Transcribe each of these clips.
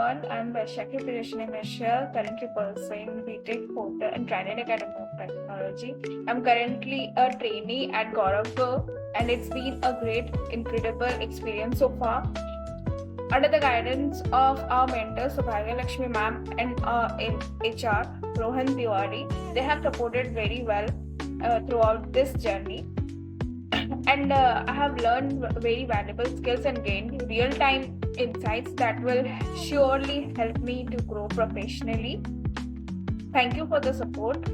everyone. I'm Vaishakhi Mishra, currently pursuing BTech Porter and Trainee Academy of Technology. I'm currently a trainee at GauravGo, and it's been a great, incredible experience so far. Under the guidance of our mentor Subhagya Lakshmi ma'am and in HR Rohan Tiwari, they have supported very well throughout this journey. And I have learned very valuable skills and gained real-time insights that will surely help me to grow professionally. Thank you for the support,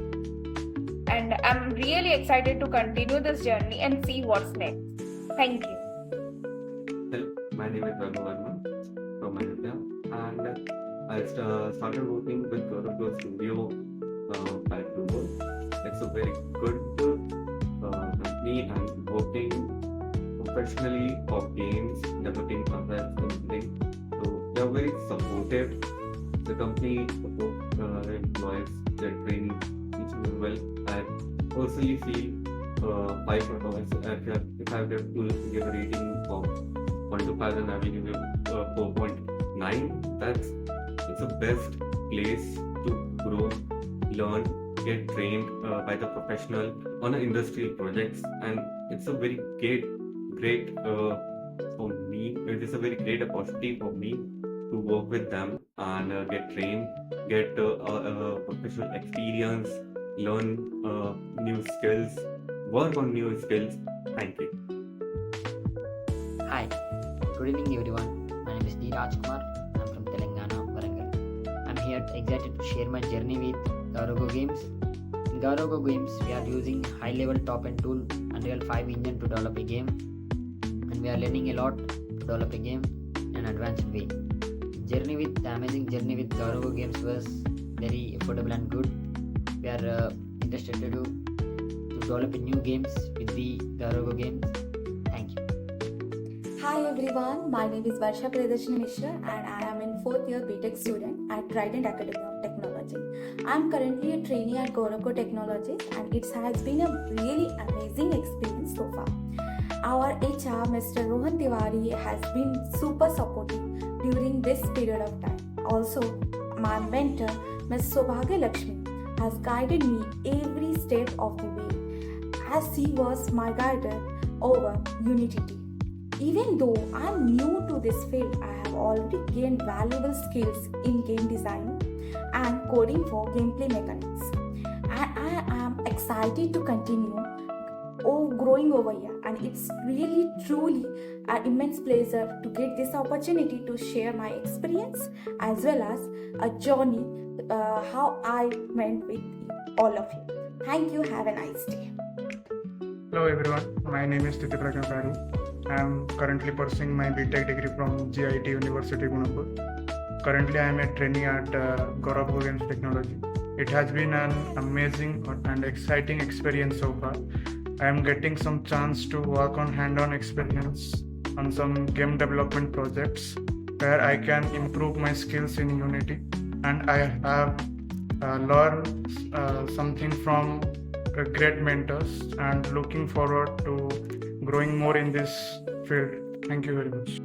and I'm really excited to continue this journey and see what's next. Thank you. Hello, my name is Raghu Verma from India, and I started working with GauravGo Studio 5 years ago. It's a very good company and working professionally for games, developing concepts, and everything. So they're very supportive. The company supports their employees, their training, teaching them well. I personally feel 5 out of 5. If I have to give a rating from 1 to 5, then I will give it 4.9. It's the best place to grow, learn, get trained by the professional on industrial projects, and it's a very great for me. It is a very great opportunity for me to work with them and get trained, get professional experience, learn new skills, work on new skills. Thank you. Hi, good evening everyone. My name is D. Rajkumar. I'm from Telangana, Warangal. I'm here excited to share my journey with GauravGo Games. In GauravGo Games, we are using high-level top-end tool Unreal 5 engine to develop a game, and we are learning a lot to develop a game in an advanced way. The amazing journey with GauravGo Games was very affordable and good. We are interested to develop new games with the GauravGo Games. Thank you. Hi everyone, my name is Varsha Mishra and I am in 4th year BTech student at Trainee Academy of Technology. I am currently a trainee at GauravGo Technologies, and it has been a really amazing experience so far. Our HR, Mr. Rohan Tiwari, has been super supportive during this period of time. Also, my mentor, Ms. Subhagya Lakshmi, has guided me every step of the way, as she was my guide over Unity. Even though I am new to this field, I have already gained valuable skills in game design and coding for gameplay mechanics. And I am excited to continue growing over here, and it's really truly an immense pleasure to get this opportunity to share my experience as well as a journey how I went with all of you. Thank you. Have a nice day. Hello everyone, my name is Titi Pragya Paru. I am currently pursuing my BTech degree from GIT University, Gunapur. Currently I am a trainee at GauravGo Games Technology. It has been an amazing and exciting experience so far. I am getting some chance to work on hand-on experience on some game development projects where I can improve my skills in Unity, and I have learned something from great mentors and looking forward to growing more in this field. Thank you very much.